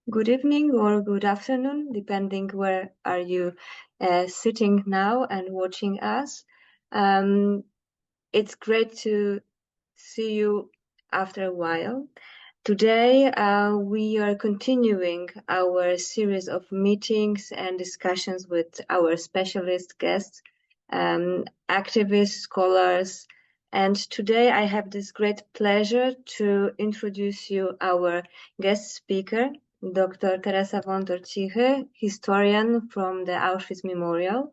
Good evening or good afternoon, depending where are you sitting now and watching us. It's great to see you after a while. Today, we are continuing our series of meetings and discussions with our specialist guests, activists, scholars, and today I have this great pleasure to introduce you our guest speaker, Dr. Teresa Wontor-Cichy, historian from the Auschwitz Memorial.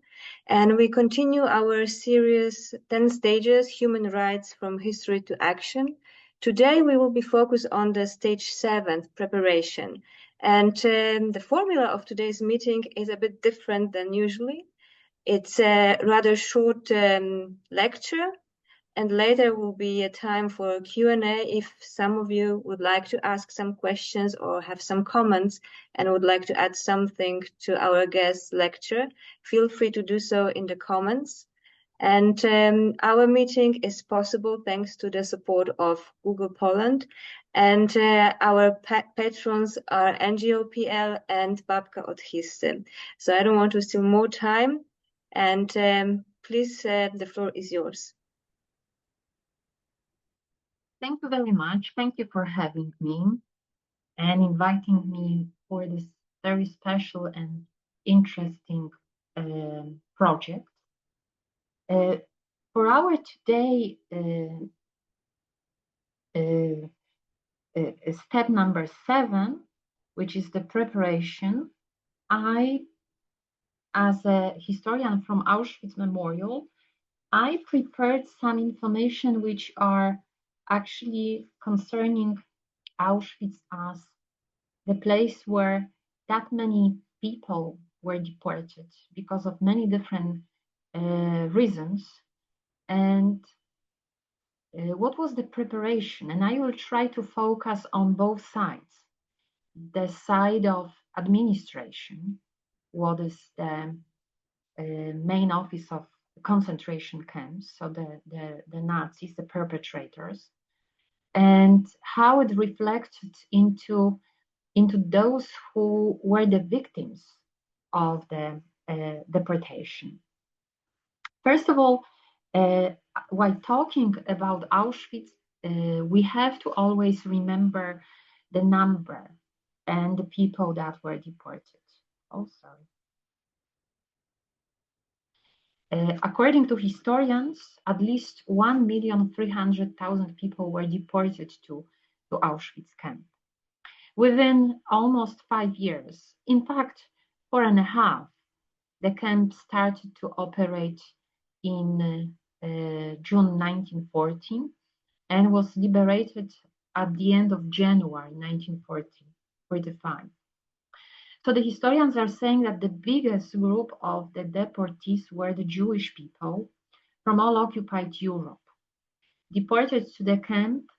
And we continue our series 10 Stages, Human Rights from History to Action. Today we will be focused on the stage 7, preparation. And the formula of today's meeting is a bit different than usually. It's a rather short lecture, and later will be a time for Q&A if some of you would like to ask some questions or have some comments and would like to add something to our guest lecture. Feel free to do so in the comments. And our meeting is possible thanks to the support of Google Poland. And our patrons are NGOPL and Babka od Histy. So I don't want to steal more time. And please, the floor is yours. Thank you very much. Thank you for having me and inviting me for this very special and interesting project. For our today step number 7, which is the preparation, I, as a historian from Auschwitz Memorial, I prepared some information which are actually concerning Auschwitz as the place where that many people were deported because of many different reasons. And what was the preparation? And I will try to focus on both sides. The side of administration, what is the main office of concentration camps, so the Nazis, the perpetrators, and how it reflected into those who were the victims of the deportation. First of all, while talking about Auschwitz, we have to always remember the number and the people that were deported. Oh, sorry. According to historians, at least 1,300,000 people were deported to Auschwitz camp within almost 5 years. In fact, 4.5. The camp started to operate in June 1914 and was liberated at the end of January 1945. So the historians are saying that the biggest group of the deportees were the Jewish people from all occupied Europe, deported to the camp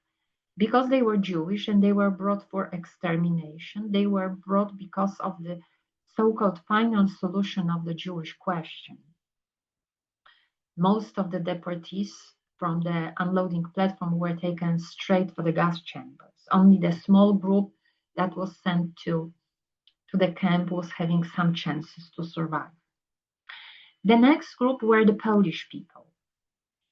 because they were Jewish and they were brought for extermination. They were brought because of the so-called final solution of the Jewish question. Most of the deportees from the unloading platform were taken straight for the gas chambers. Only the small group that was sent to the camp was having some chances to survive. The next group were the Polish people.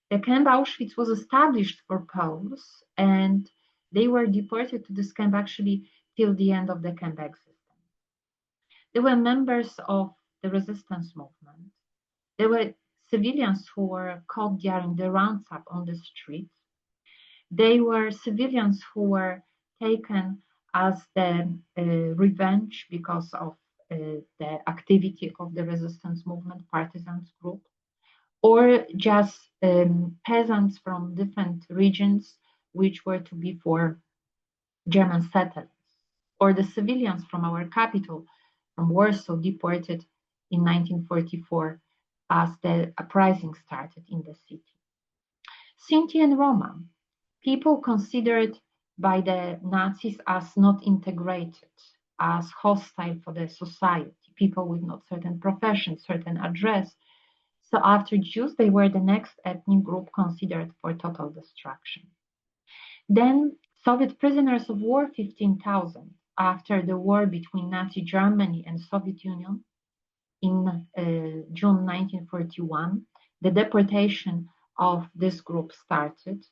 The camp Auschwitz was established for Poles, and they were deported to this camp actually till the end of the camp existence. They were members of the resistance movement. There were civilians who were caught during the rounds up on the streets. They were civilians who were taken as the revenge because of the activity of the resistance movement, partisans group, or just peasants from different regions which were to be for German settlers, or the civilians from our capital, from Warsaw, deported in 1944 as the uprising started in the city. Sinti and Roma, people considered by the Nazis as not integrated, as hostile for the society, people with not certain profession, certain address. So after Jews, they were the next ethnic group considered for total destruction. Then Soviet prisoners of war, 15,000, after the war between Nazi Germany and Soviet Union in June 1941, the deportation of this group started.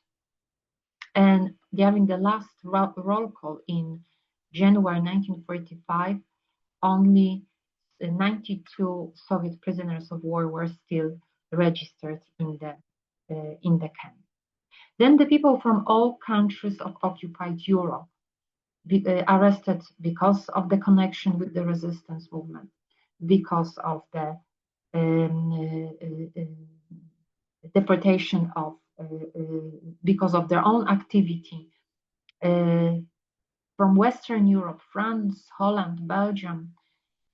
And during the last roll call in January 1945, only 92 Soviet prisoners of war were still registered in the camp. Then the people from all countries of occupied Europe arrested because of the connection with the resistance movement, because of the deportation of, because of their own activity from Western Europe, France, Holland, Belgium,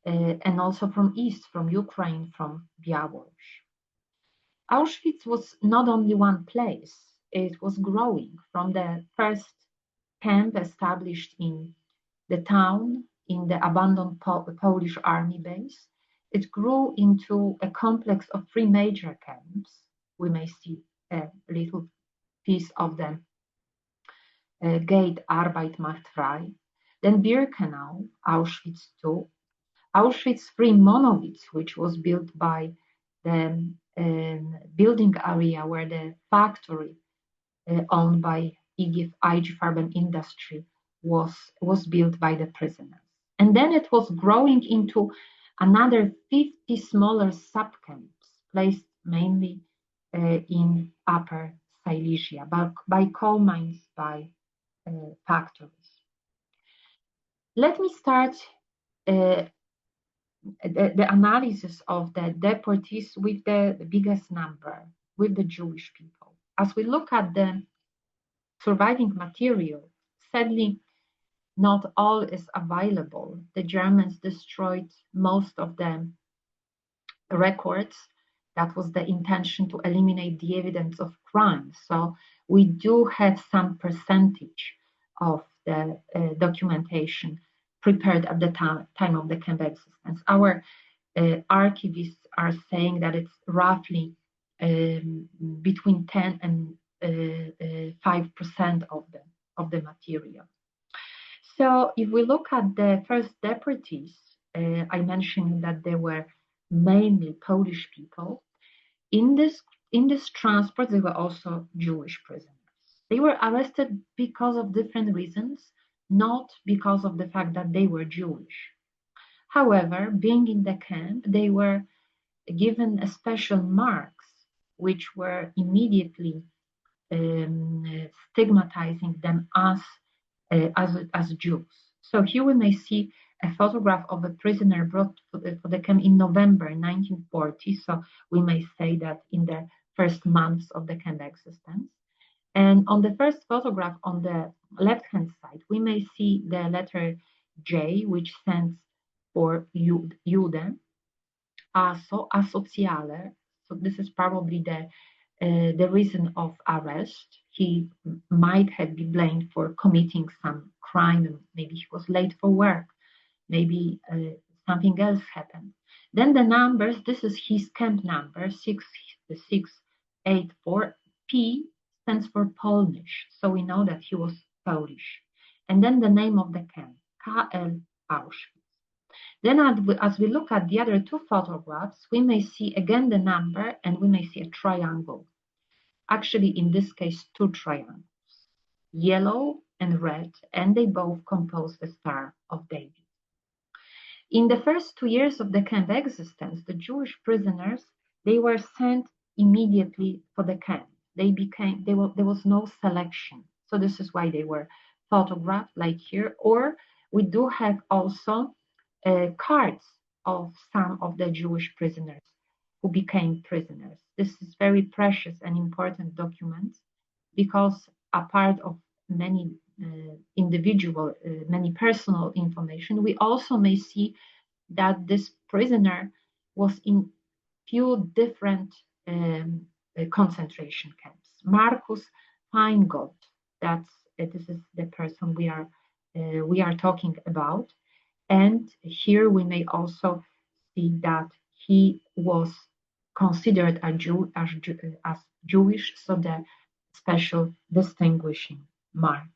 and also from East, from Ukraine, from Belarus. Auschwitz was not only one place, it was growing from the first camp established in the town, in the abandoned Polish army base. It grew into a complex of three major camps. We may see a little piece of the gate Arbeit macht frei, then Birkenau, Auschwitz II, Auschwitz III Monowitz, which was built by the building area where the factory owned by IG Farben Industry was built by the prisoners. And then it was growing into another 50 smaller subcamps placed mainly in Upper Silesia by coal mines, by factories. Let me start the analysis of the deportees with the biggest number, with the Jewish people. As we look at the surviving material, sadly, not all is available. The Germans destroyed most of the records. That was the intention, to eliminate the evidence of crime. So we do have some percentage of the documentation prepared at the time of the camp existence. Our archivists are saying that it's roughly between 10 and 5% of the material. So if we look at the first deportees, I mentioned that they were mainly Polish people. In this transport, there were also Jewish prisoners. They were arrested because of different reasons, not because of the fact that they were Jewish. However, being in the camp, they were given a special marks, which were immediately stigmatizing them as Jews. So here we may see a photograph of a prisoner brought for the camp in November 1940. So we may say that in the first months of the camp existence. And on the first photograph on the left-hand side, we may see the letter J, which stands for Jude, asociale. So this is probably the reason of arrest. He might have been blamed for committing some crime. Maybe he was late for work. Maybe something else happened. Then the numbers, this is his camp number, 6684. P stands for Polish. So we know that he was Polish. And then the name of the camp, KL Auschwitz. Then as we look at the other two photographs, we may see again the number, and we may see a triangle. Actually, in this case, two triangles, yellow and red, and they both compose the Star of David. In the first 2 years of the camp existence, the Jewish prisoners, they were sent immediately for the camp. There was no selection. So this is why they were photographed like here. Or we do have also cards of some of the Jewish prisoners who became prisoners. This is very precious and important document, because a part of many many personal information, we also may see that this prisoner was in few different concentration camps. Markus Feingold, this is the person we are talking about. And here we may also see that he was considered as Jewish, so the special distinguishing mark.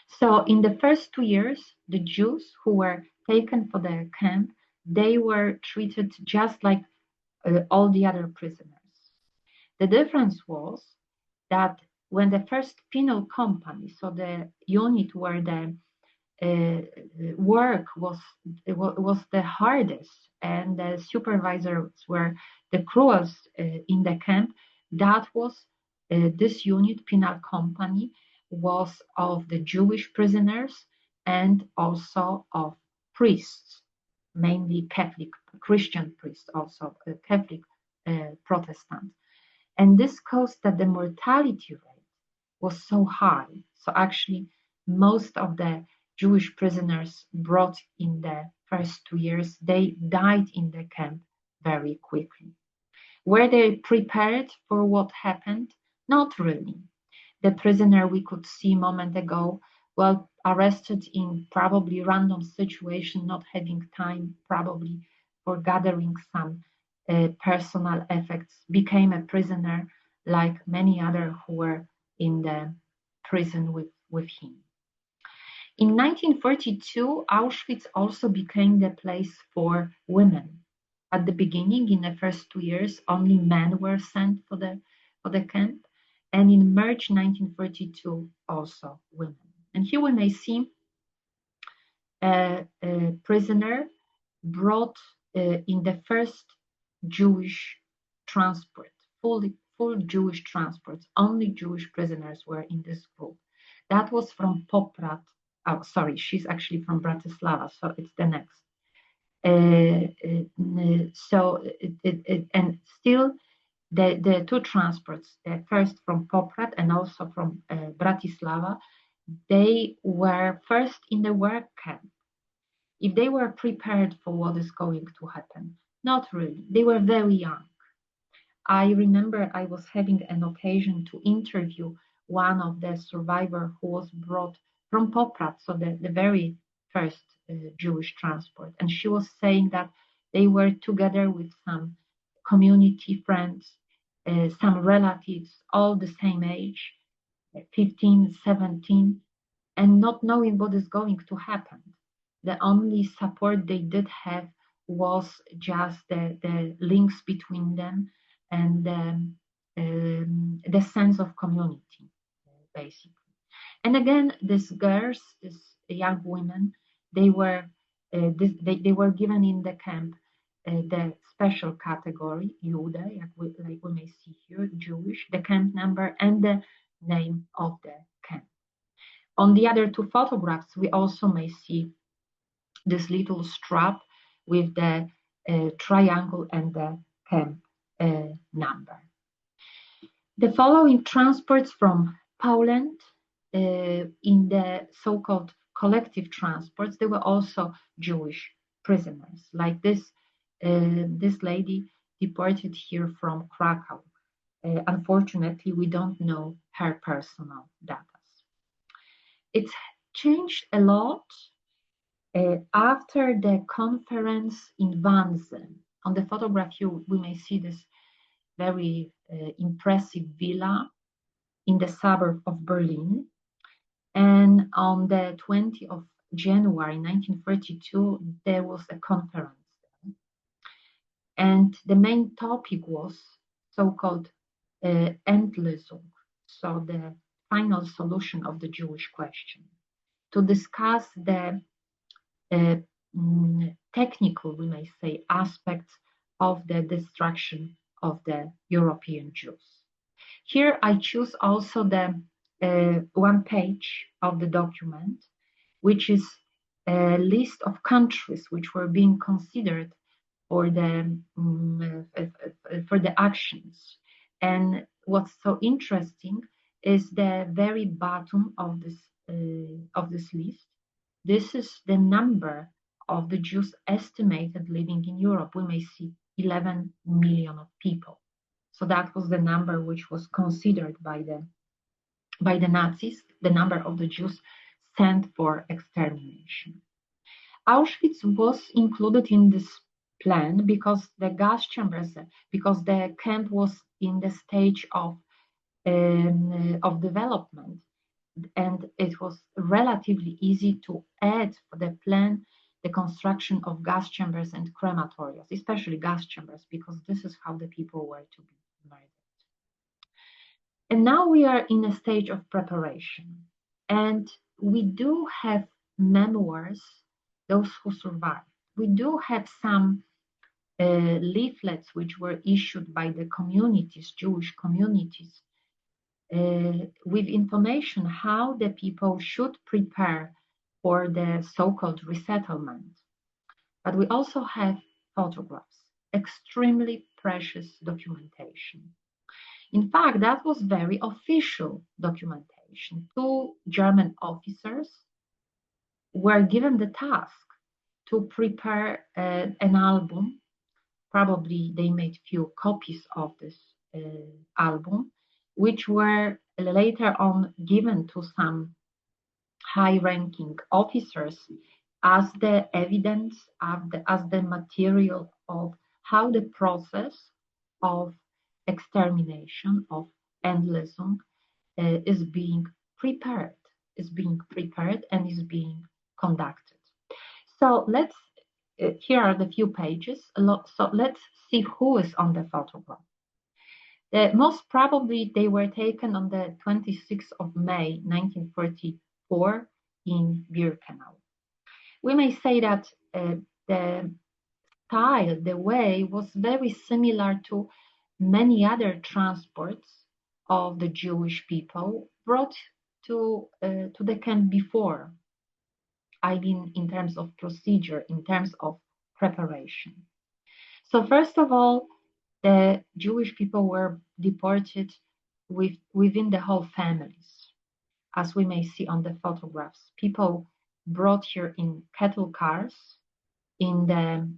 So in the first 2 years, the Jews who were taken for the camp, they were treated just like all the other prisoners. The difference was that when the first penal company, so the unit where the work was the hardest and the supervisors were the cruelest in the camp, that was this unit, penal company, was of the Jewish prisoners and also of priests, mainly Catholic, Christian priests, also Catholic Protestant. And this caused that the mortality rate was so high. So actually, most of the Jewish prisoners brought in the first 2 years, they died in the camp very quickly. Were they prepared for what happened? Not really. The prisoner we could see a moment ago, well, arrested in probably random situation, not having time probably for gathering some personal effects, became a prisoner like many other who were in the prison with him. In 1942, Auschwitz also became the place for women. At the beginning, in the first 2 years, only men were sent for the camp, and in March 1942, also women. And here we may see a prisoner brought in the first Jewish transport, full Jewish transports. Only Jewish prisoners were in this group. That was from Poprad. Oh, sorry, she's actually from Bratislava, so it's the next. And still the two transports, the first from Poprad and also from Bratislava, they were first in the work camp. If they were prepared for what is going to happen, not really. They were very young. I remember I was having an occasion to interview one of the survivors who was brought from Poprad, so the very first Jewish transport. And she was saying that they were together with some community friends, some relatives, all the same age, 15, 17, and not knowing what is going to happen. The only support they did have was just the links between them and the sense of community, basically. And again, these girls, these young women, they were given in the camp the special category, Jude, like we may see here, Jewish, the camp number and the name of the camp. On the other two photographs, we also may see this little strap with the triangle and the camp number. The following transports from Poland in the so-called collective transports, there were also Jewish prisoners, like this lady deported here from Krakow. Unfortunately, we don't know her personal data. It's changed a lot after the conference in Wannsee. On the photograph here, we may see this very impressive villa in the suburb of Berlin. And on the 20th of January 1932, there was a conference. And the main topic was so-called Endlösung, so the final solution of the Jewish question, to discuss the technical, we may say, aspects of the destruction of the European Jews. Here I choose also the one page of the document, which is a list of countries which were being considered for the actions. And what's so interesting is the very bottom of this list. This is the number of the Jews estimated living in Europe. We may see 11 million of people. So that was the number which was considered by the Nazis, the number of the Jews sent for extermination. Auschwitz was included in this plan because the gas chambers, because the camp was in the stage of development. and it was relatively easy to add for the plan the construction of gas chambers and crematoriums, especially gas chambers, because this is how the people were to be murdered. And now we are in a stage of preparation, and we do have memoirs, those who survived. We do have some leaflets which were issued by the communities, Jewish communities, with information how the people should prepare for the so-called resettlement. But we also have photographs, extremely precious documentation. In fact, that was very official documentation. Two German officers were given the task to prepare an album. Probably they made few copies of this album, which were later on given to some high-ranking officers as the evidence, as the material of how the process of extermination, of endlessing, is being prepared, and is being conducted. So here are the few pages. So let's see who is on the photograph. Most probably they were taken on the 26th of May, 1944 in Birkenau. We may say that the style, the way was very similar to many other transports of the Jewish people brought to the camp before. I mean, in terms of procedure, in terms of preparation. So first of all, the Jewish people were deported within the whole families, as we may see on the photographs. People brought here in cattle cars, in the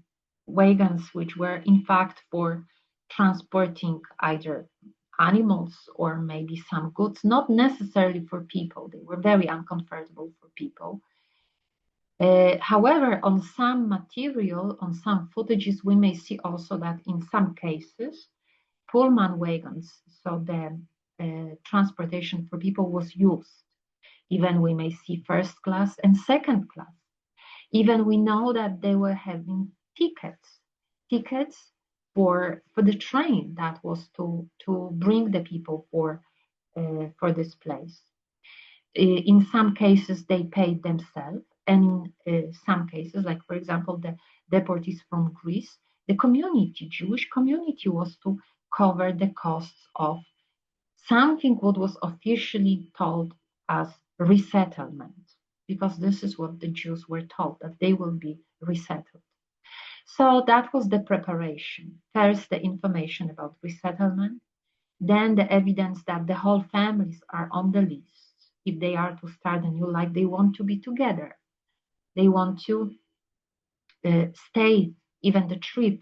wagons, which were in fact for transporting either animals or maybe some goods, not necessarily for people. They were very uncomfortable for people. However, on some material, on some footages, we may see also that in some cases, Pullman wagons, so the transportation for people was used. Even we may see first class and second class. Even we know that they were having tickets for the train that was to bring the people for this place. In some cases, they paid themselves. And in some cases, like for example, the deportees from Greece, the community, Jewish community, was to cover the costs of something what was officially told as resettlement, because this is what the Jews were told, that they will be resettled. So that was the preparation. First, the information about resettlement, then the evidence that the whole families are on the list. If they are to start a new life, they want to be together. They want to stay, even the trip,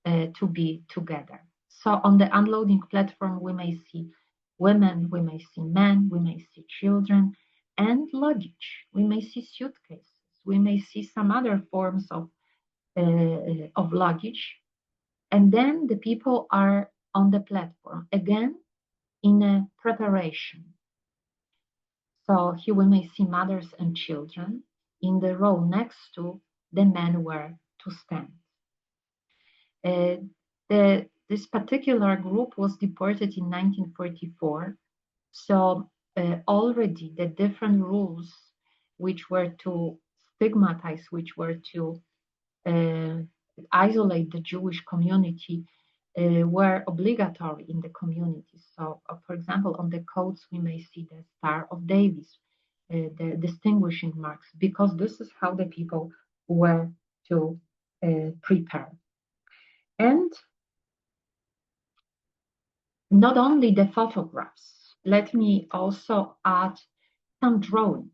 to be together. So on the unloading platform, we may see women, we may see men, we may see children, and luggage. We may see suitcases. We may see some other forms of luggage. And then the people are on the platform, again, in a preparation. So here we may see mothers and children in the row next to the men were to stand. This particular group was deported in 1944. So already the different rules which were to stigmatize, which were to isolate the Jewish community, were obligatory in the community. So, for example, on the coats, we may see the Star of David, the distinguishing marks, because this is how the people were to prepare. And not only the photographs, let me also add some drawings.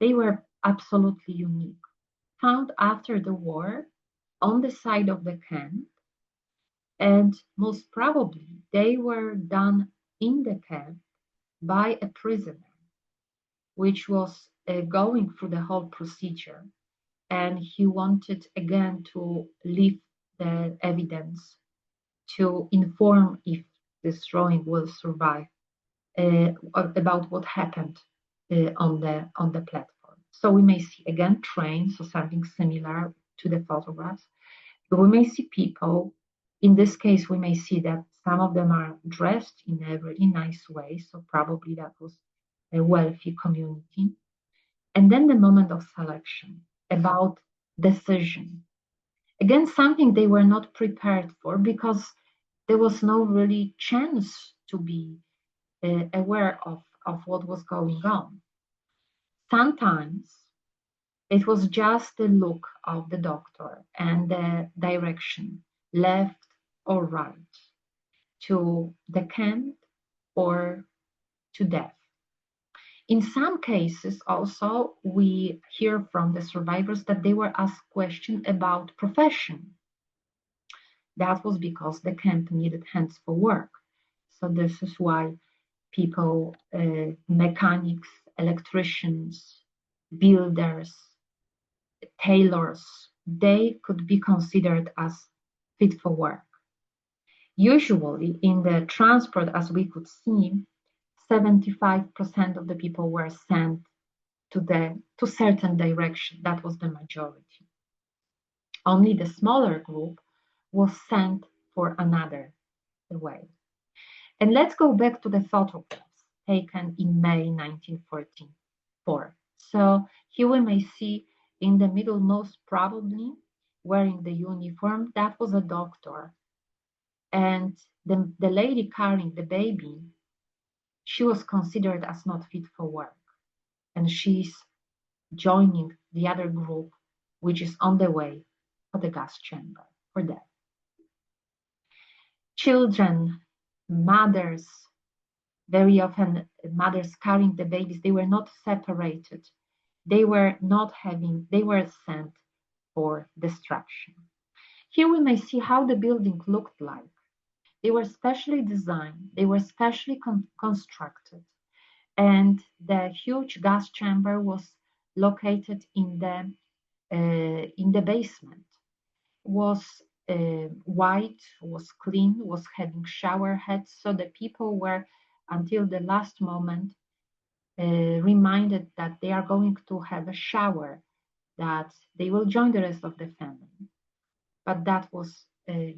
They were absolutely unique, found after the war on the side of the camp. And most probably, they were done in the camp by a prisoner, which was going through the whole procedure. And he wanted again to leave the evidence to inform if this drawing will survive about what happened on the platform. So we may see again trains, so something similar to the photographs. But we may see people. In this case, we may see that some of them are dressed in a really nice way, so probably that was a wealthy community. And then the moment of selection, about decision. Again, something they were not prepared for because there was no really chance to be aware of what was going on. Sometimes it was just the look of the doctor and the direction, left or right, to the camp or to death. In some cases, also, we hear from the survivors that they were asked questions about profession. That was because the camp needed hands for work. So this is why people, mechanics, electricians, builders, tailors, they could be considered as fit for work. Usually in the transport, as we could see, 75% of the people were sent to certain direction. That was the majority. Only the smaller group was sent for another way. And let's go back to the photographs taken in May 1944. So here we may see in the middle, most probably wearing the uniform, that was a doctor. And the lady carrying the baby, she was considered as not fit for work. And she's joining the other group, which is on the way for the gas chamber for death. Children, mothers, very often mothers carrying the babies, they were not separated. They were sent for destruction. Here we may see how the building looked like. They were specially designed, they were specially constructed, and the huge gas chamber was located in the basement. Was white, was clean, was having shower heads, so the people were, until the last moment, reminded that they are going to have a shower, that they will join the rest of the family. But that was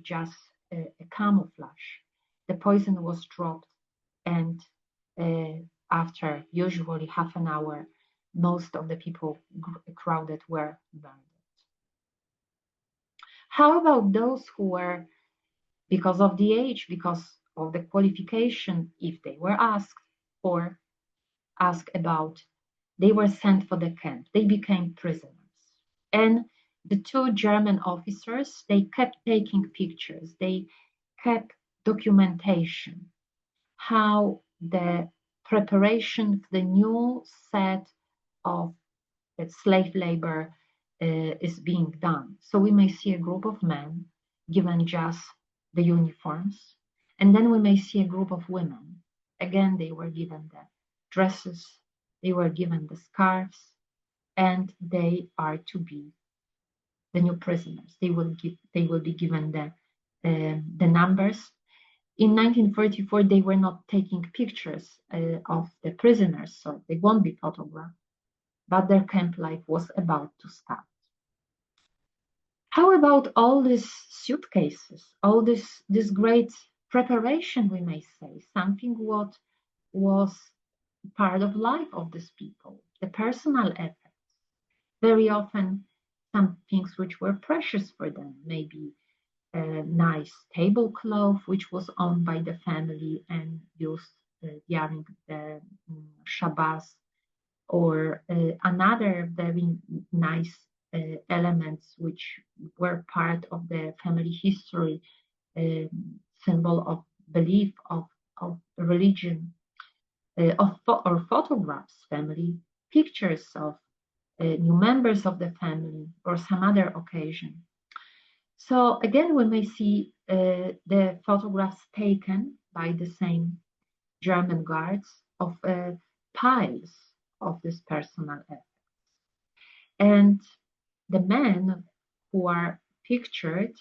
just a camouflage. The poison was dropped, and after usually half an hour, most of the people crowded were burned. How about those who were, because of the age, because of the qualification, if they were asked or asked about, they were sent for the camp. They became prisoners. And the two German officers, they kept taking pictures. They kept documentation, how the preparation for the new set of slave labor is being done. So we may see a group of men given just the uniforms, and then we may see a group of women. Again, they were given the dresses, they were given the scarves, and they are to be the new prisoners. They will be given the numbers. In 1944, they were not taking pictures of the prisoners, so they won't be photographed, but their camp life was about to start. How about all these suitcases, all this great preparation, we may say, something what was part of life of these people, the personal effects. Very often, some things which were precious for them, maybe a nice tablecloth, which was owned by the family and used during the Shabbos, or another very nice elements which were part of the family history, symbol of belief, of religion, or photographs, family pictures of new members of the family, or some other occasion. So again, we may see the photographs taken by the same German guards of piles of this personal effects. And the men who are pictured,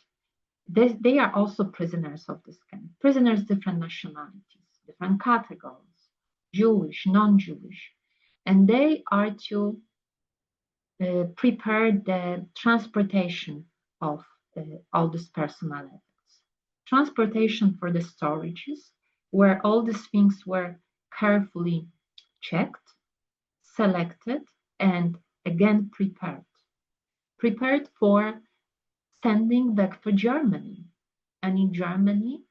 they are also prisoners of this camp. Prisoners, different nationalities, different categories, Jewish, non-Jewish. and they are to prepare the transportation of all these personal effects. Transportation for the storages, where all these things were carefully checked, selected, and again prepared. Prepared for sending back to Germany. And in Germany,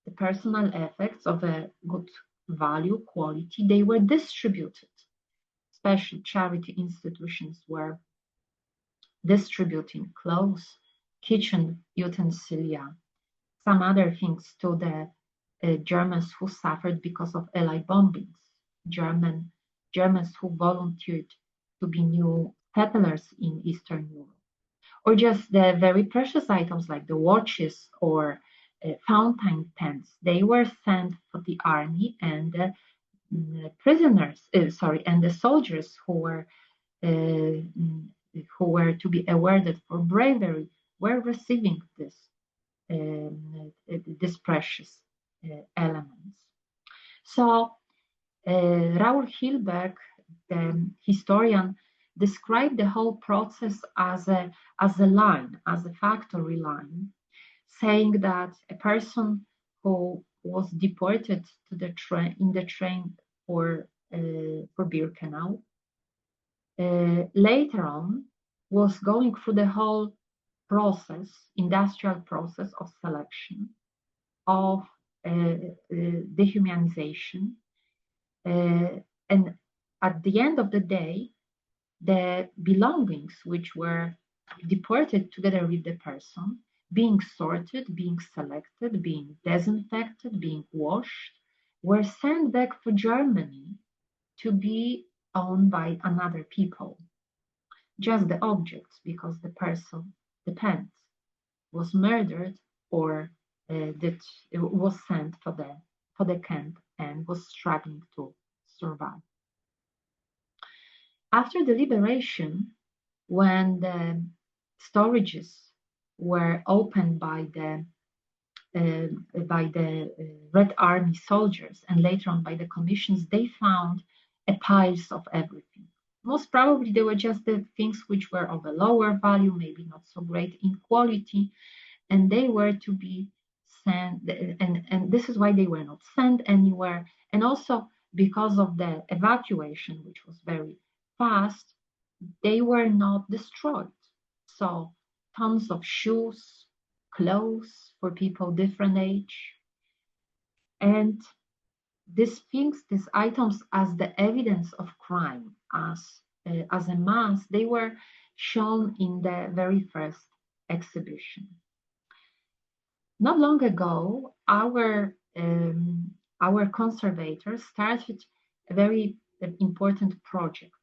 the personal effects of a good value, quality, they were distributed. Special charity institutions were distributing clothes, kitchen utensilia, some other things to the Germans who suffered because of Allied bombings, Germans who volunteered to be new settlers in Eastern Europe, or just the very precious items like the watches or fountain pens. They were sent for the army and the and the soldiers uh, who were to be awarded for bravery were receiving this precious elements. So Raoul Hilberg, the historian, described the whole process as a line, as a factory line, saying that a person who was deported to the train in the train for Birkenau later on was going through the whole process, industrial process of selection, of dehumanization, and at the end of the day, the belongings which were deported together with the person, being sorted, being selected, being disinfected, being washed, were sent back to Germany to be owned by another people. Just the objects, because the person, the pens, was murdered or that was sent for the camp and was struggling to survive. After the liberation, when the storages were opened by the Red Army soldiers and later on by the commissions, they found piles of everything. Most probably they were just the things which were of a lower value, maybe not so great in quality, and they were to be sent, and this is why they were not sent anywhere. And also because of the evacuation, which was very fast, they were not destroyed. So tons of shoes, clothes for people different age, and these things, these items, as the evidence of crime, as a mass, they were shown in the very first exhibition. Not long ago, our conservators started a very important project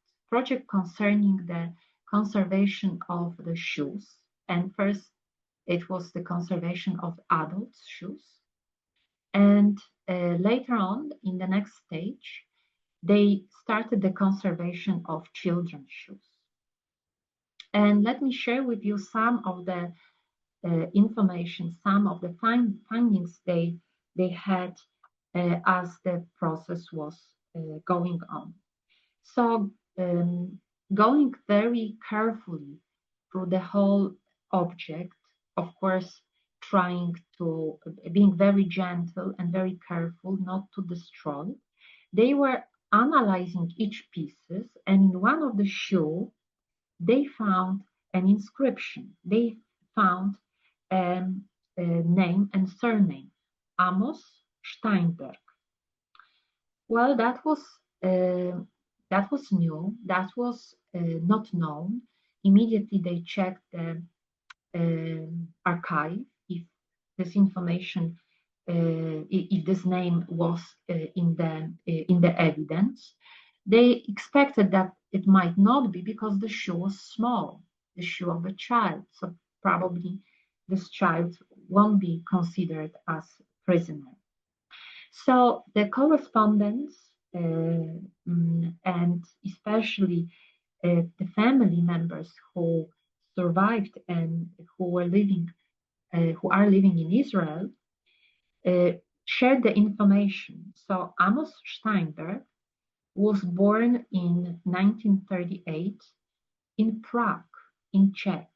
concerning the conservation of the shoes. And first, it was the conservation of adults' shoes. And later on, in the next stage, they started the conservation of children's shoes. And let me share with you some of the information, some of the findings they had as the process was going on. So going very carefully through the whole object, of course, being very gentle and very careful not to destroy. They were analyzing each pieces, and in one of the shoe, they found an inscription. They found a name and surname, Amos Steinberg. Well, that was new. That was not known. Immediately, they checked the archive if this information, if this name was in the evidence. They expected that it might not be because the shoe was small, the shoe of a child. So probably this child won't be considered as prisoner. So the correspondence and especially the family members who survived and who are living in Israel shared the information. So Amos Steinberg was born in 1938 in Prague, in Czech.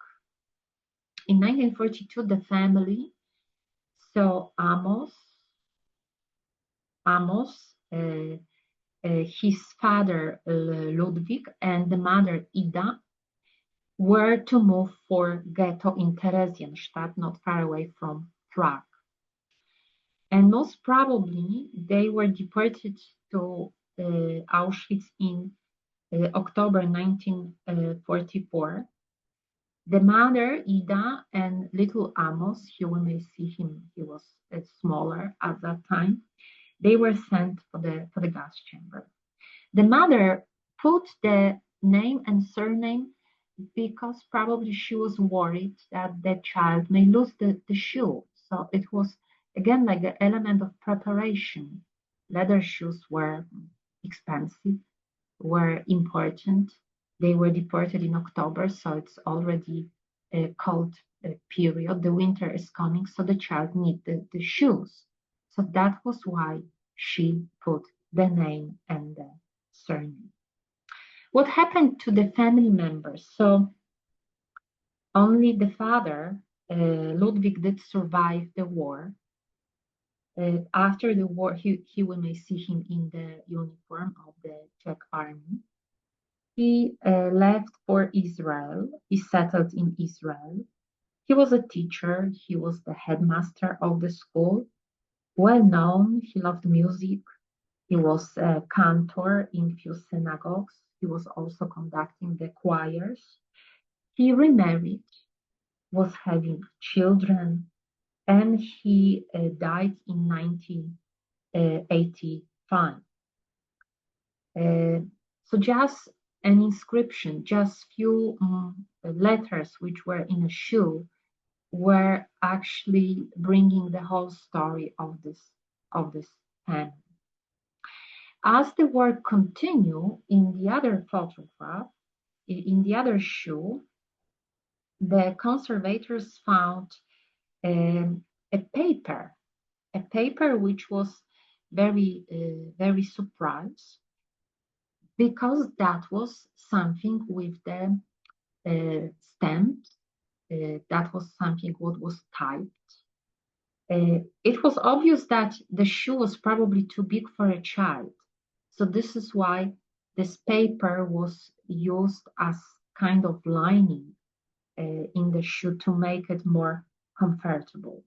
In 1942, the family saw Amos, his father Ludwig, and the mother Ida were to move for ghetto in Theresienstadt, not far away from Prague. And most probably they were deported to Auschwitz in October 1944. The mother, Ida, and little Amos, here we may see him, he was smaller at that time, they were sent for the gas chamber. The mother put the name and surname because probably she was worried that the child may lose the shoe. So it was, again, like the element of preparation. Leather shoes were expensive, were important. They were deported in October, so it's already a cold period. The winter is coming, so the child needs the shoes. So that was why she put the name and the surname. What happened to the family members? So only the father, Ludwig, did survive the war. After the war, we may see him in the uniform of the Czech army. He left for Israel. He settled in Israel. He was a teacher. He was the headmaster of the school. Well known. He loved music. He was a cantor in few synagogues. He was also conducting the choirs. He remarried, was having children, and he died in 1985. So just an inscription, just few letters which were in a shoe were actually bringing the whole story of this family. As the war continued, in the other photograph, in the other shoe, the conservators found a paper which was very surprised, because that was something with the stamps, that was something what was typed. It was obvious that the shoe was probably too big for a child. So this is why this paper was used as kind of lining in the shoe to make it more comfortable.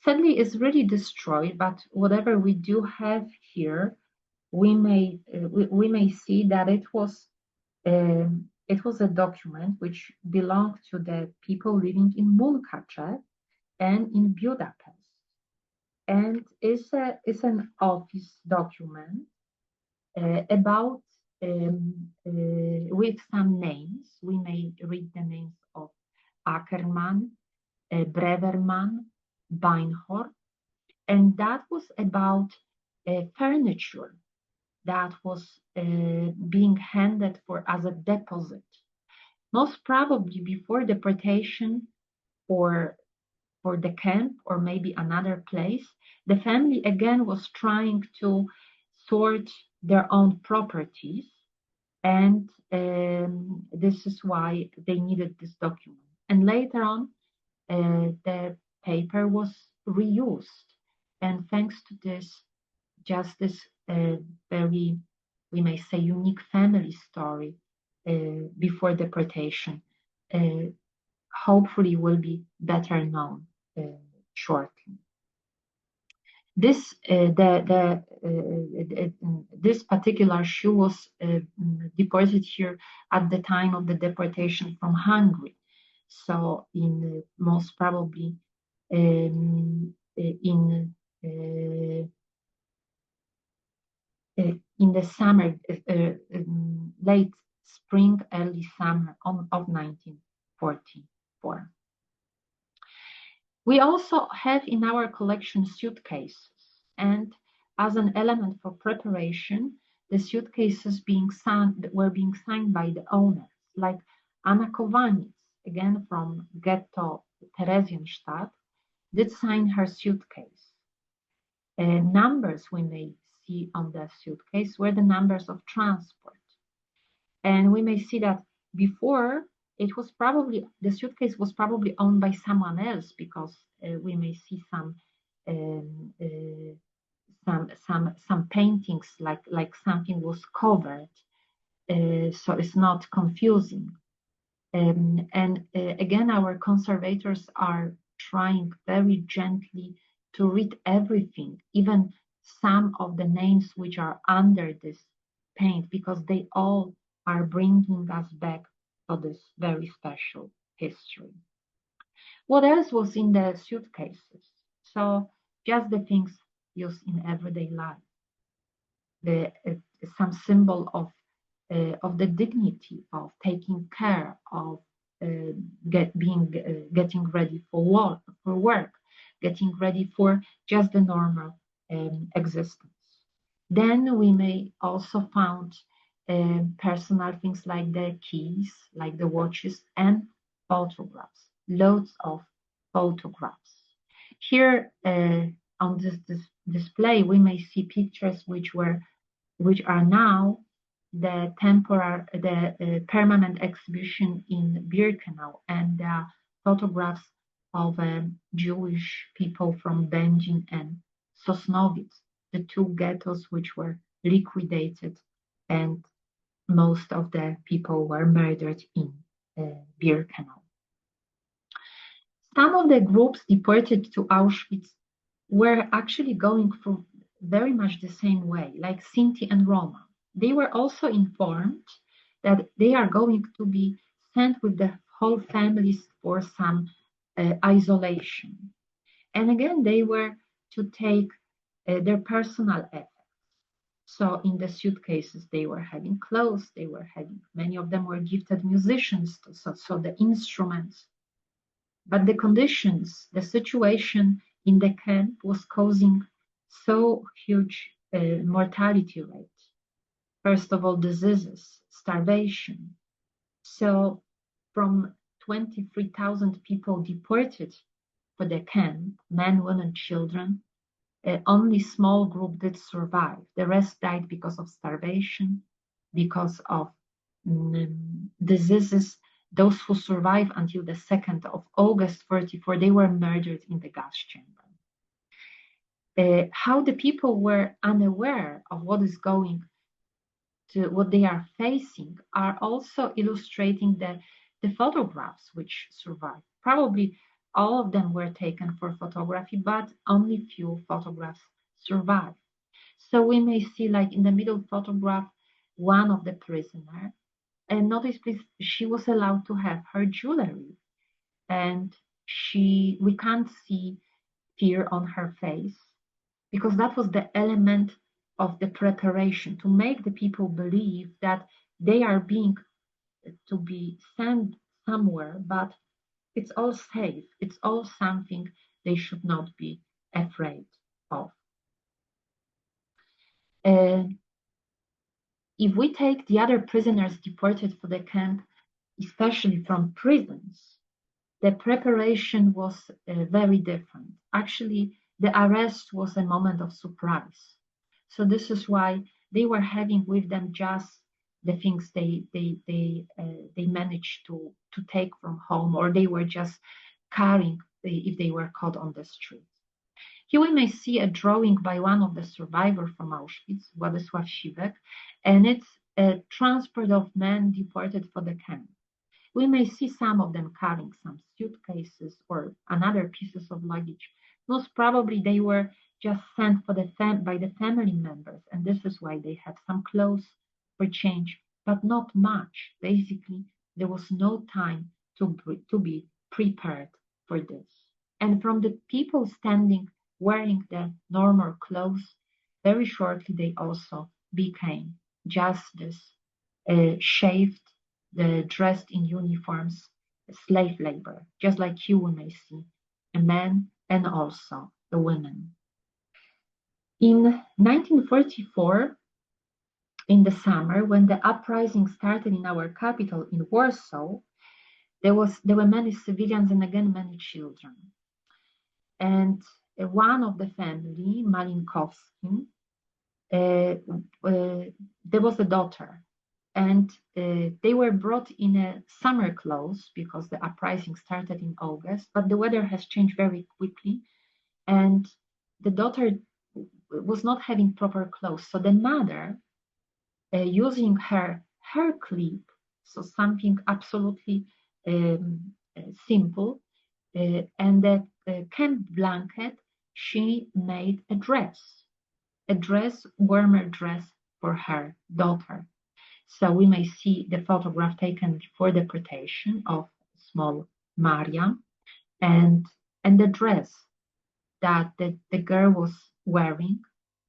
Sadly, it's really destroyed, but whatever we do have here, we may see that it was a document which belonged to the people living in Munkachev and in Budapest, and it's an office document about with some names. We may read the names of Ackermann, Brevermann, Beinhorn, and that was about furniture that was being handed as a deposit, most probably before deportation or for the camp or maybe another place. The family again was trying to sort their own properties, and this is why they needed this document. And later on, the paper was reused, and thanks to this, just this very, we may say, unique family story before deportation, hopefully will be better known shortly. This this particular shoe was deported here at the time of the deportation from Hungary. So in most probably in the summer, late spring, early summer of 1944. We also have in our collection suitcases, and as an element for preparation, the suitcases were being signed by the owners, like Anna Kovanitz, again from ghetto Theresienstadt, did sign her suitcase. Numbers we may see on the suitcase were the numbers of transport. And we may see that before it was probably, the suitcase was probably owned by someone else, because we may see some paintings like something was covered, so it's not confusing. And again, our conservators are trying very gently to read everything, even some of the names which are under this paint, because they all are bringing us back to this very special history. What else was in the suitcases? So just the things used in everyday life. Some symbol of the dignity of taking care of getting ready for work, getting ready for just the normal existence. Then we may also found personal things like the keys, like the watches, and photographs, loads of photographs. Here on this display, we may see pictures which are now the permanent exhibition in Birkenau, and photographs of Jewish people from Będzin and Sosnowiec, the two ghettos which were liquidated, and most of the people were murdered in Birkenau. Some of the groups deported to Auschwitz were actually going through very much the same way, like Sinti and Roma. They were also informed that they are going to be sent with the whole families for some isolation. And again, they were to take their personal effects. So in the suitcases, they were having clothes, many of them were gifted musicians, so the instruments. But the conditions, the situation in the camp was causing so huge mortality rate. First of all, diseases, starvation. So from 23,000 people deported for the camp, men, women, children, only small group did survive. The rest died because of starvation, because of diseases. Those who survived until the 2nd of August 1944, they were murdered in the gas chamber. How the people were unaware of what is going to, what they are facing, are also illustrating the photographs which survived. Probably all of them were taken for photography, but only few photographs survived. So we may see, like in the middle photograph, one of the prisoners. And notice, please, she was allowed to have her jewelry, and we can't see fear on her face, because that was the element of the preparation, to make the people believe that they are being to be sent somewhere, but it's all safe. It's all something they should not be afraid of. If we take the other prisoners deported for the camp, especially from prisons, the preparation was very different. Actually, the arrest was a moment of surprise. So this is why they were having with them just the things they managed to take from home, or they were just carrying if they were caught on the street. Here we may see a drawing by one of the survivors from Auschwitz, Władysław Siwek, and it's a transport of men deported for the camp. We may see some of them carrying some suitcases or another pieces of luggage. Most probably they were just sent by the family members, and this is why they had some clothes for change, but not much. Basically, there was no time to be prepared for this. And from the people standing wearing the normal clothes, very shortly they also became just this shaved, dressed in uniforms, slave labor, just like here we may see a man and also the women. In 1944, in the summer, when the uprising started in our capital in Warsaw, there were many civilians and again many children. And one of the family, Malinkowski, there was a daughter, and they were brought in a summer clothes because the uprising started in August, but the weather has changed very quickly, and the daughter was not having proper clothes. So the mother, using her hair clip, so something absolutely simple, and the camp blanket, she made a warmer dress for her daughter. So we may see the photograph taken before deportation of small Maria, and the dress that the girl was wearing,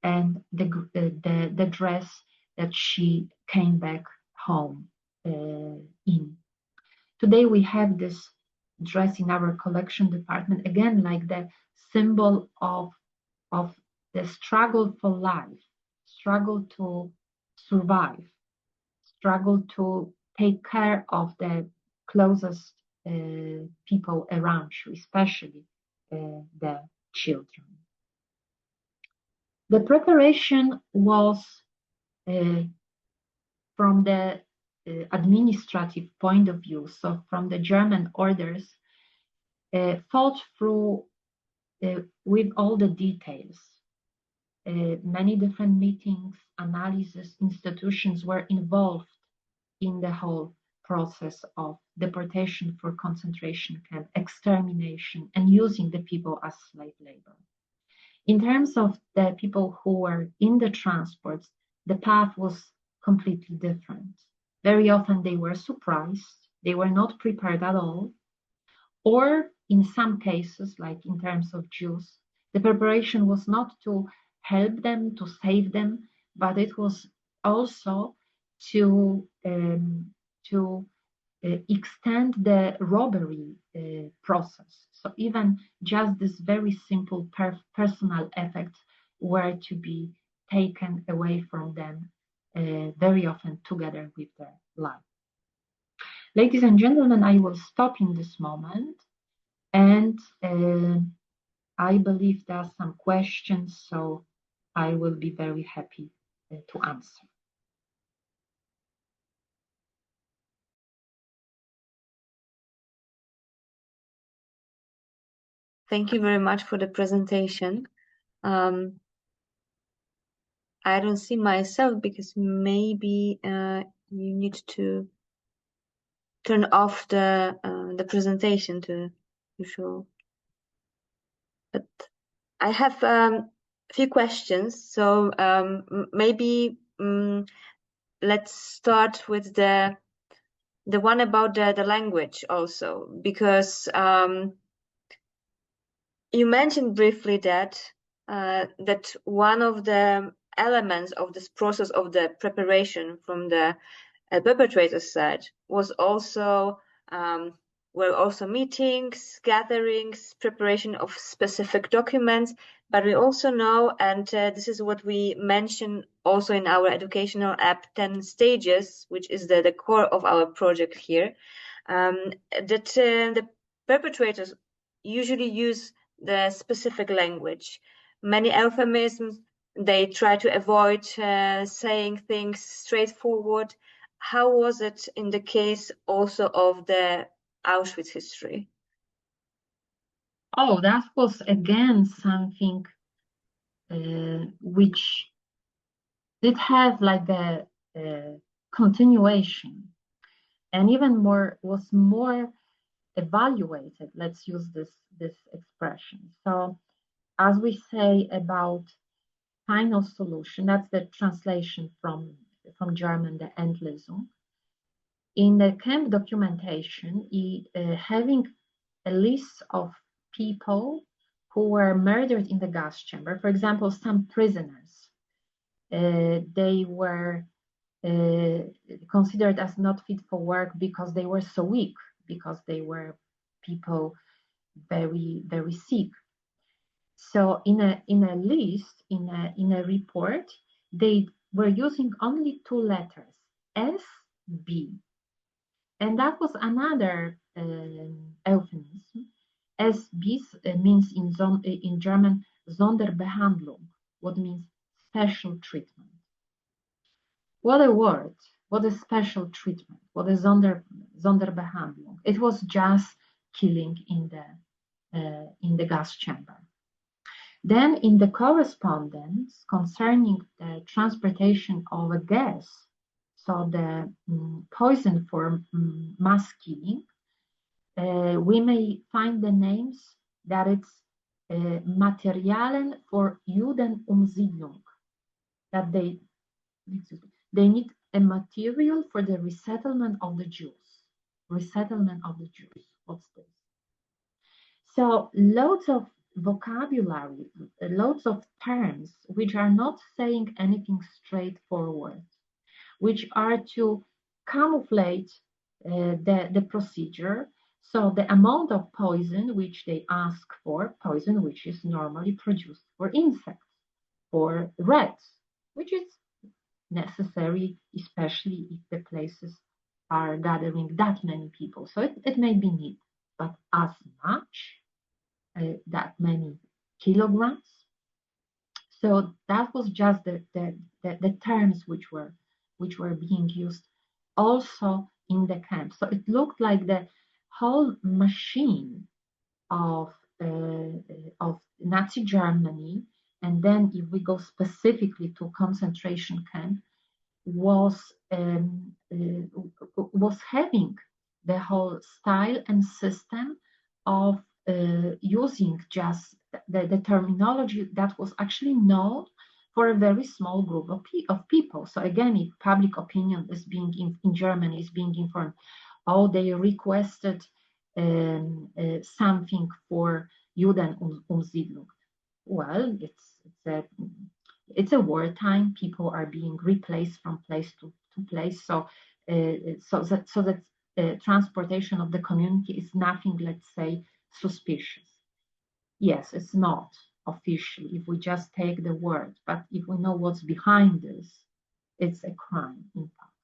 and the dress that she came back home in. Today we have this dress in our collection department, again, like the symbol of the struggle for life, struggle to survive, struggle to take care of the closest people around you, especially the children. The preparation was, from the administrative point of view, so from the German orders, thought through with all the details. Many different meetings, analysis, institutions were involved in the whole process of deportation for concentration camp, extermination, and using the people as slave labor. In terms of the people who were in the transports, the path was completely different. Very often they were surprised, they were not prepared at all, or in some cases, like in terms of Jews, the preparation was not to help them, to save them, but it was also to extend the robbery process. So even just this very simple personal effects were to be taken away from them, very often together with their life. Ladies and gentlemen, I will stop in this moment, and I believe there are some questions, so I will be very happy to answer. Thank you very much for the presentation. I don't see myself because maybe you need to turn off the presentation to show. But I have a few questions, so maybe let's start with the one about the language also, because you mentioned briefly that that one of the elements of this process of the preparation from the perpetrators' side was also were also meetings, gatherings, preparation of specific documents. But we also know, and this is what we mention also in our educational app 10 stages, which is the core of our project here, that the perpetrators usually use the specific language, many euphemisms. They try to avoid saying things straightforward. How was it in the case also of the Auschwitz history? Oh, that was again something which did have like a continuation, and even more was more evaluated. Let's use this expression. So, as we say about final solution, that's the translation from German, the Endlösung. In the camp documentation, having a list of people who were murdered in the gas chamber, for example, some prisoners, they were considered as not fit for work because they were so weak, because they were people very, very sick. So in a list, in a report, they were using only two letters, S, B. And that was another euphemism. SB means in German Sonderbehandlung, what means special treatment. What a word! What a special treatment! What a Sonderbehandlung! It was just killing in the gas chamber. Then, in the correspondence concerning the transportation of a gas, so the poison for mass killing, we may find the names that it's Materialien for Judenumsiedlung, that they need a material for the resettlement of the Jews. Resettlement of the Jews. What's this? So loads of vocabulary, loads of terms which are not saying anything straightforward, which are to camouflage the procedure. So the amount of poison which they ask for, poison which is normally produced for insects, for rats, which is necessary, especially if the places are gathering that many people. So it may be needed, but as much, that many kilograms. So that was just the terms which were being used also in the camp. So it looked like the whole machine of Nazi Germany, and then if we go specifically to concentration camp, was having the whole style and system of using just the terminology that was actually known for a very small group of people. So again, if public opinion is being in Germany is being informed, oh, they requested something for Judenumsiedlung. Well, it's a wartime. People are being replaced from place to place. So that transportation of the community is nothing, let's say, suspicious. Yes, it's not official if we just take the word, but if we know what's behind this, it's a crime, in fact.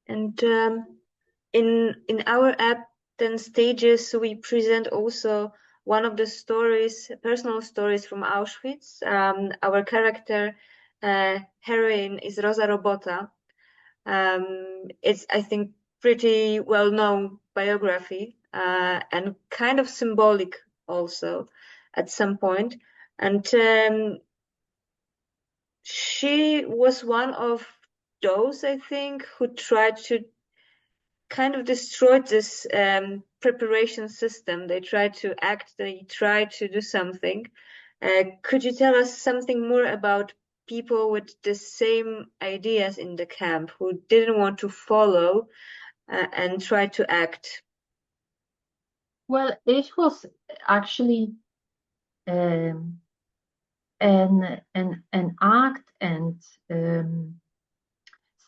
And in our app 10 Stages, we present also one of the stories, personal stories from Auschwitz. Our character heroine is Rosa Robota. It's, I think, pretty well-known biography and kind of symbolic also at some point. And she was one of those, I think, who tried to kind of destroy this preparation system. They tried to act, they tried to do something. Could you tell us something more about people with the same ideas in the camp who didn't want to follow and try to act? Well, it was actually an act and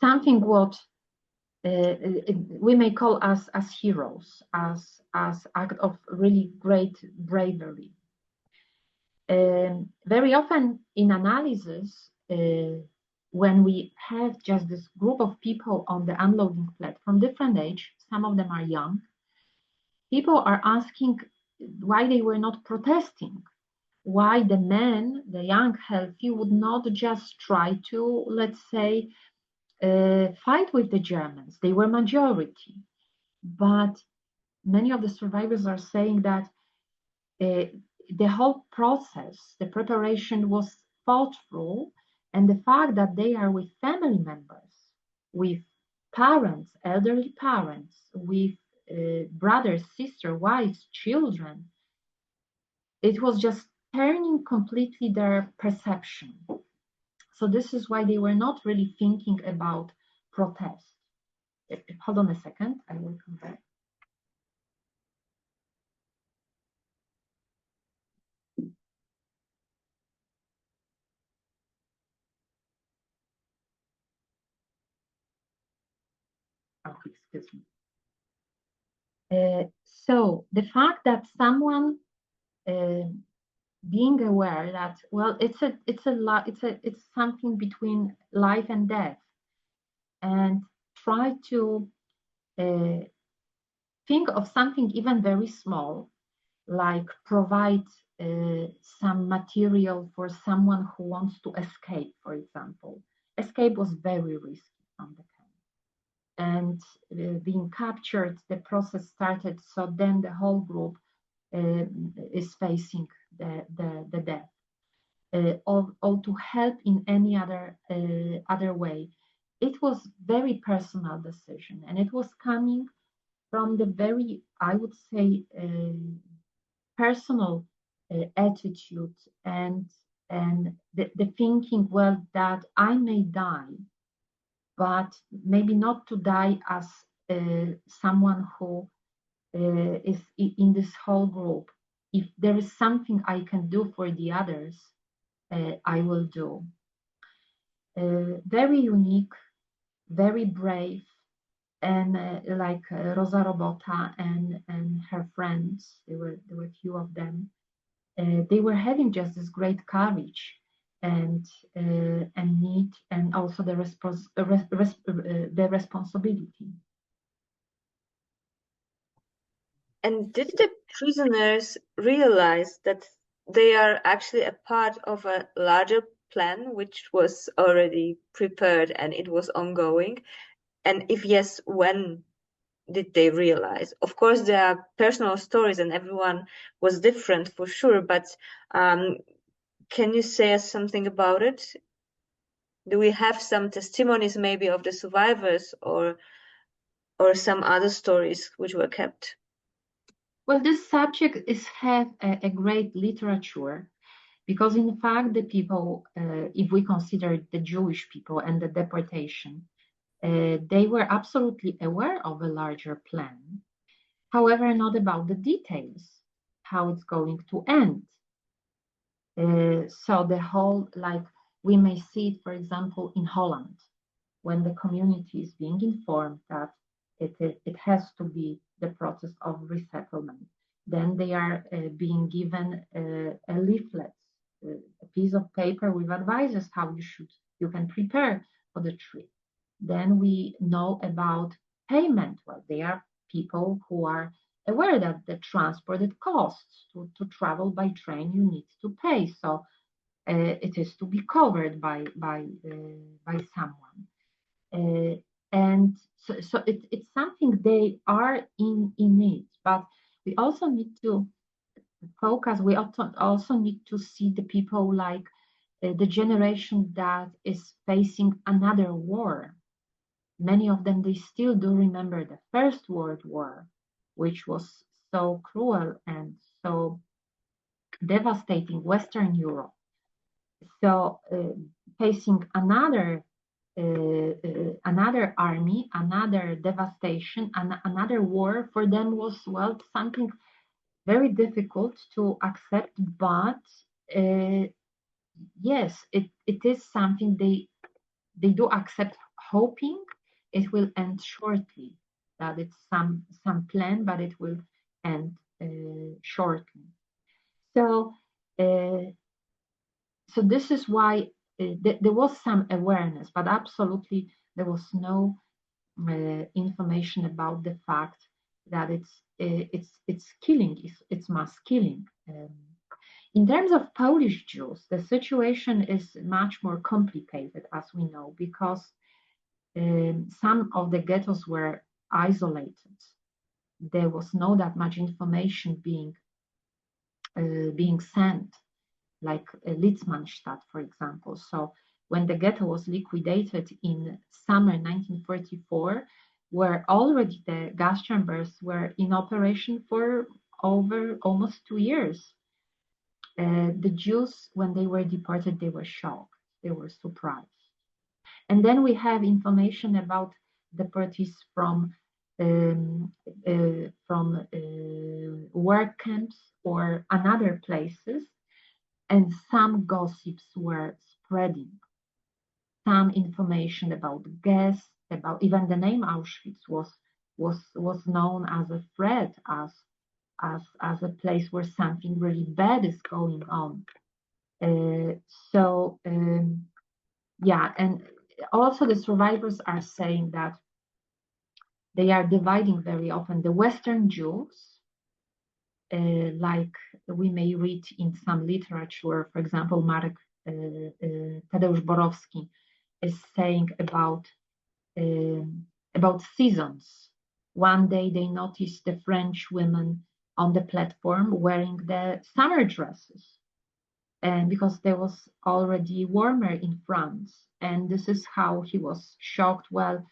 something what we may call us as heroes, as act of really great bravery. Very often in analysis, when we have just this group of people on the unloading platform, different age, some of them are young, people are asking why they were not protesting, why the men, the young, healthy, would not just try to, let's say, fight with the Germans. They were majority. But many of the survivors are saying that the whole process, the preparation was thought through, and the fact that they are with family members, with parents, elderly parents, with brothers, sisters, wives, children, it was just turning completely their perception. So this is why they were not really thinking about protest. Hold on a second, I will come back. Oh, excuse me. So the fact that someone being aware that, well, it's something between life and death, and try to think of something even very small, like provide some material for someone who wants to escape, for example. Escape was very risky from the camp. And being captured, the process started. So then the whole group is facing the death. Or to help in any other way. It was very personal decision, and it was coming from the very, I would say, personal attitude and the thinking, well, that I may die, but maybe not to die as someone who is in this whole group. If there is something I can do for the others, I will do. Very unique, very brave, and like Rosa Robota and her friends, there were few of them. They were having just this great courage and need, and also the responsibility. And did the prisoners realize that they are actually a part of a larger plan, which was already prepared and it was ongoing? And if yes, when did they realize? Of course, there are personal stories and everyone was different for sure, but can you say us something about it? Do we have some testimonies maybe of the survivors or some other stories which were kept? Well, this subject has a great literature, because in fact the people, if we consider the Jewish people and the deportation, they were absolutely aware of a larger plan. However, not about the details, how it's going to end. So the whole, like we may see it, for example, in Holland, when the community is being informed that it has to be the process of resettlement. Then they are being given a leaflet, a piece of paper with advices how you can prepare for the trip. Then we know about payment. Well, they are people who are aware that the transport it costs to travel by train, you need to pay. So it is to be covered by someone. And so it's something they are in it, but we also need to focus. We also need to see the people like the generation that is facing another war. Many of them, they still do remember the First World War, which was so cruel and so devastating Western Europe. So facing another army, another devastation, another war, for them was, well, something very difficult to accept. But yes, it is something they do accept, hoping it will end shortly. That it's some plan, but it will end shortly. So so this is why there was some awareness, but absolutely there was no information about the fact that it's killing, it's mass killing. In terms of Polish Jews, the situation is much more complicated, as we know, because some of the ghettos were isolated. There was not that much information being sent, like Litzmannstadt, for example. So when the ghetto was liquidated in summer 1944, where already the gas chambers were in operation for over almost 2 years, the Jews, when they were deported, they were shocked, they were surprised. And then we have information about deportees from work camps or another places, and some gossips were spreading. Some information about gas, about even the name Auschwitz was known as a threat, as a place where something really bad is going on. Yeah, and also the survivors are saying that they are dividing very often the Western Jews like we may read in some literature. For example, Marek Tadeusz Borowski is saying about seasons. One day they noticed the French women on the platform wearing the summer dresses, and because there was already warmer in France. And this is how he was shocked. Well,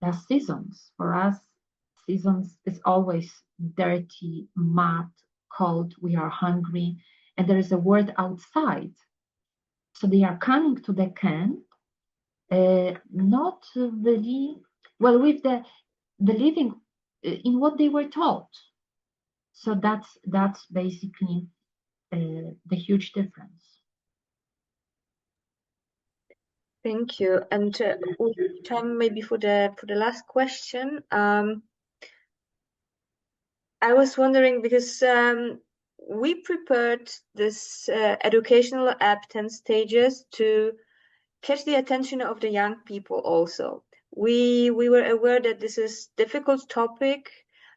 the seasons for us, seasons is always dirty, mud, cold, we are hungry, and there is a world outside. So they are coming to the camp, not really well with the believing in what they were taught. So that's basically the huge difference. Thank you. And time maybe for the last question. I was wondering because we prepared this educational app 10 stages to catch the attention of the young people also. We were aware that this is difficult topic,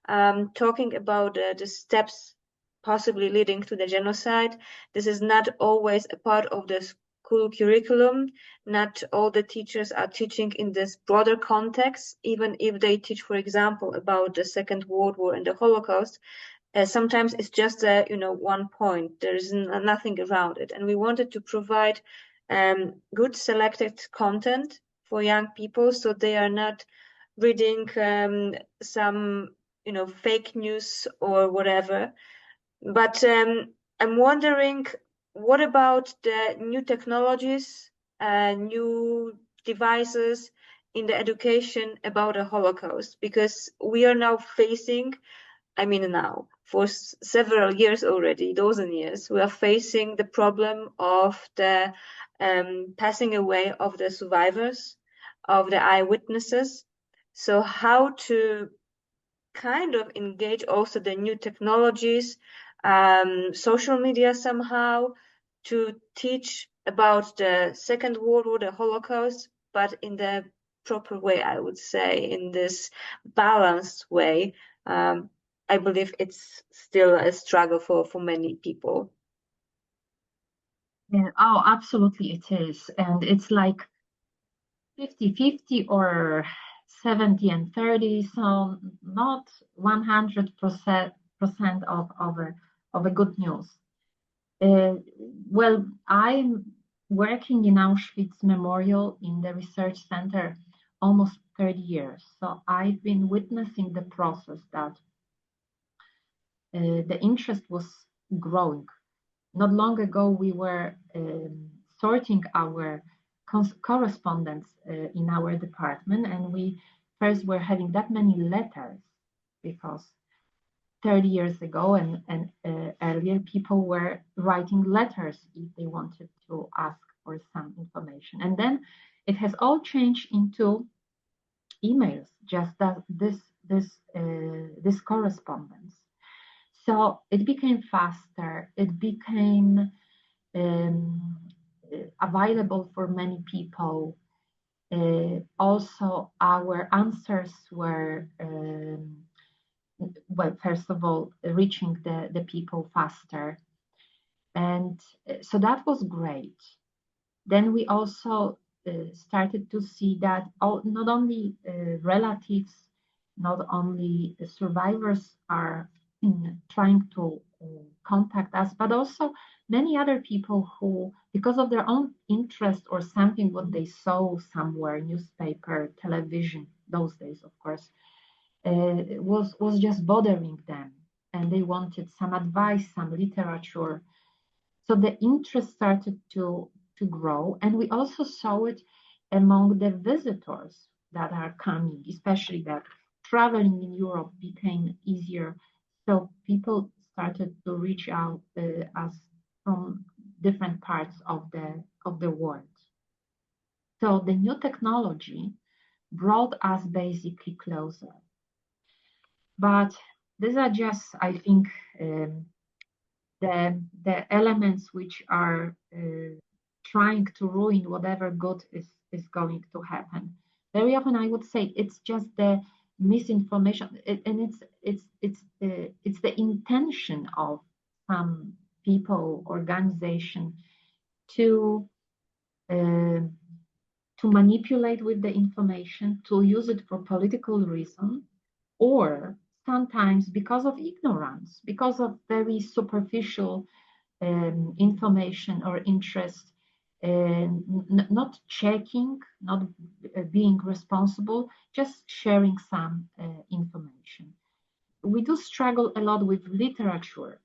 talking about the steps possibly leading to the genocide. This is not always a part of the school curriculum. Not all the teachers are teaching in this broader context, even if they teach, for example, about the Second World War and the Holocaust. Sometimes it's just one point. There is nothing around it, and we wanted to provide good selected content for young people, so they are not reading some fake news or whatever. But I'm wondering, what about the new technologies, new devices in the education about the Holocaust? Because we are now facing, now for several years already, dozen years, we are facing the problem of the passing away of the survivors, of the eyewitnesses. So how to kind of engage also the new technologies, social media somehow, to teach about the Second World War, the Holocaust, but in the proper way, I would say, in this balanced way. I believe it's still a struggle for many people. Yeah, oh, absolutely it is. And it's like 50-50 or 70 and 30, so not 100% of a good news. Well, I'm working in Auschwitz Memorial in the research center almost 30 years. So I've been witnessing the process that the interest was growing. Not long ago, we were sorting our correspondence in our department, and we first were having that many letters because 30 years ago and earlier, people were writing letters if they wanted to ask for some information. And then it has all changed into emails, just that this correspondence. So it became faster. It became available for many people. Also, our answers were, well, first of all, reaching the people faster. And so that was great. Then we also started to see that not only relatives, not only survivors are trying to contact us, but also many other people who, because of their own interest or something what they saw somewhere, newspaper, television, those days, of course, was just bothering them, and they wanted some advice, some literature. So the interest started to grow, and we also saw it among the visitors that are coming, especially that traveling in Europe became easier. So people started to reach out us from different parts of the world. So the new technology brought us basically closer. But these are just, I think, the elements which are trying to ruin whatever good is going to happen. Very often I would say it's just the misinformation, and it's the intention of some people, organization to manipulate with the information, to use it for political reason, or sometimes because of ignorance, because of very superficial information or interest, not checking, not being responsible, just sharing some information. We do struggle a lot with literature,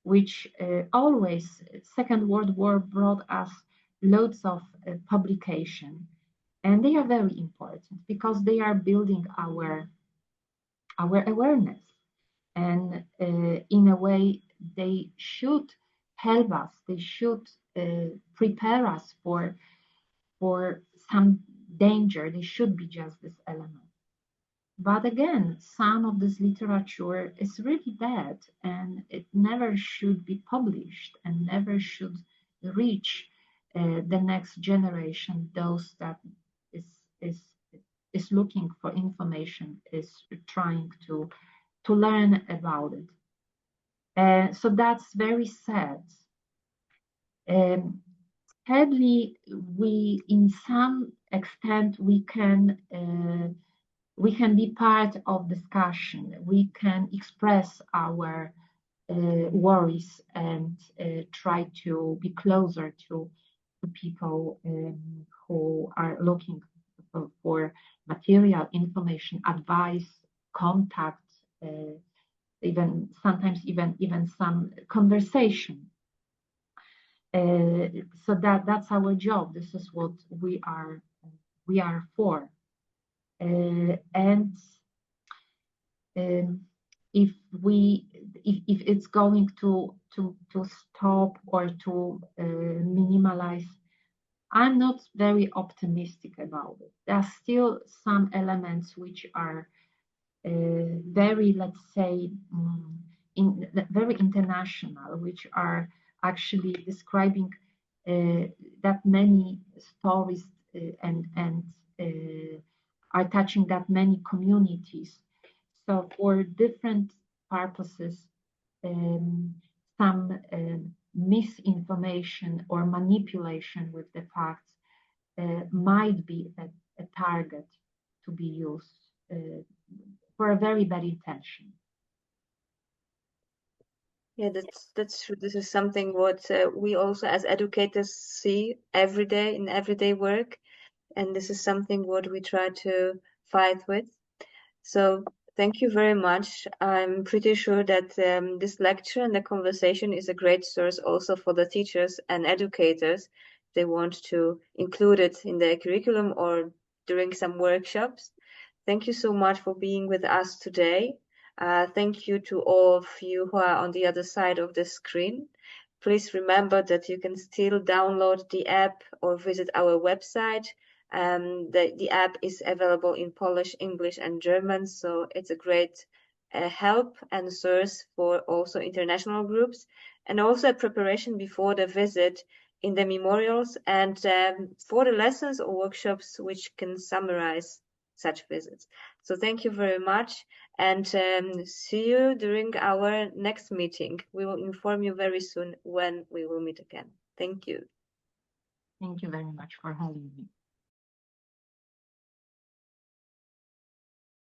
which always, Second World War brought us loads of publication, and they are very important because they are building our awareness, and in a way they should help us, they should prepare us for some danger. They should be just this element. But again, some of this literature is really bad, and it never should be published and never should reach the next generation, those that is looking for information, is trying to learn about it. So that's very sad. Sadly, we, in some extent, we can be part of discussion. We can express our worries and try to be closer to people who are looking for material information, advice, contact, even sometimes even some conversation. So that's our job. This is what we are for. And if it's going to stop or to minimize, I'm not very optimistic about it. There are still some elements which are very, let's say, very international, which are actually describing that many stories and are touching that many communities. So for different purposes, some misinformation or manipulation with the facts might be a target to be used for a very bad intention. Yeah, that's true. This is something what we also as educators see every day in everyday work, and this is something what we try to fight with. So thank you very much. I'm pretty sure that this lecture and the conversation is a great source also for the teachers and educators. They want to include it in their curriculum or during some workshops. Thank you so much for being with us today. Thank you to all of you who are on the other side of the screen. Please remember that you can still download the app or visit our website. The app is available in Polish, English, and German, so it's a great help and source for also international groups, and also a preparation before the visit in the memorials and for the lessons or workshops which can summarize such visits. So thank you very much, and see you during our next meeting. We will inform you very soon when we will meet again. Thank you. Thank you very much for having me.